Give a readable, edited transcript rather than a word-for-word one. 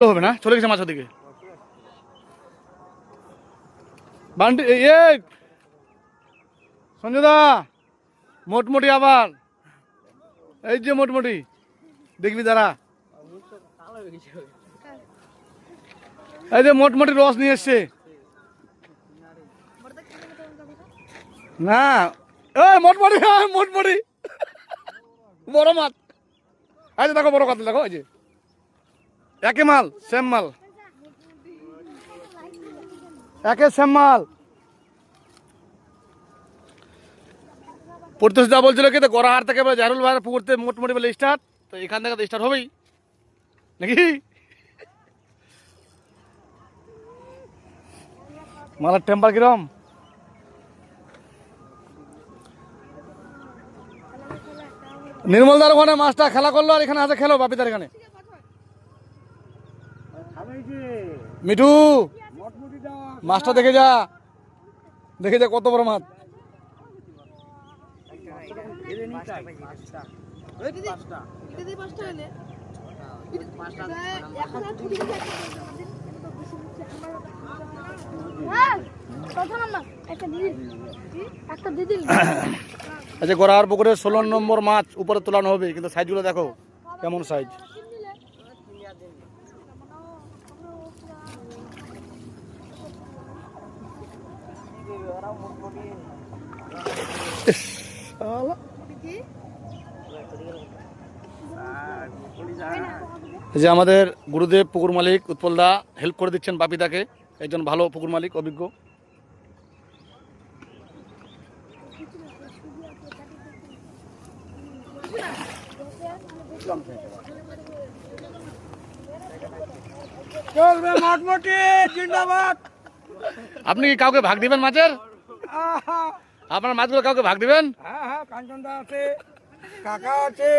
হবে না, চলে গেছে মাছ ওদিকে। বান্টি এ সঞ্জুদা, মোটমুটি আবার এই যে মোটমুটি দেখবি দাঁড়া, এই যে মোটমুটি রস নিয়ে এসছে না, এই মোটমুটি মোটমুটি বড় মাছ। আচ্ছা দেখো বড় কথা দেখো, এই যে একে মাল সেম মাল, একে সেম মাল। পরিতোষ দা বলছিল কি, তো গড়াহাট থেকে জাহরুল ভাইয়ের পুকুরতে মোটমুটি বলে স্টার্ট, তো এখান থেকে তো স্টার্ট হবেই নাকি। মালের টেম্পার কিরম? নির্মলদার ওখানে মাছটা খেলা করলো, আর এখানে আছে খেলো বাপিদার এখানে। মিঠু মাছটা দেখে যা, দেখে যা কত বড় মাছ। আচ্ছা, গড়াহাট পুকুরে 16 নম্বর মাছ উপরে তোলানো হবে, কিন্তু সাইজগুলো দেখো কেমন সাইজ। যে আমাদের গুরুদেব পুকুর মালিক উৎপল দা হেল্প করে দিচ্ছেন বাপিদাকে, একজন ভালো পুকুর মালিক, অভিজ্ঞ। চলবে মোটমুটি জিন্দাবাদ। আপনি কি কাউকে ভাগ দিবেন মাছের? আপনার মাছগুলো কাউকে ভাগ দিবেন? হ্যাঁ হ্যাঁ, কাঞ্চনদা আছে, কাকা আছে,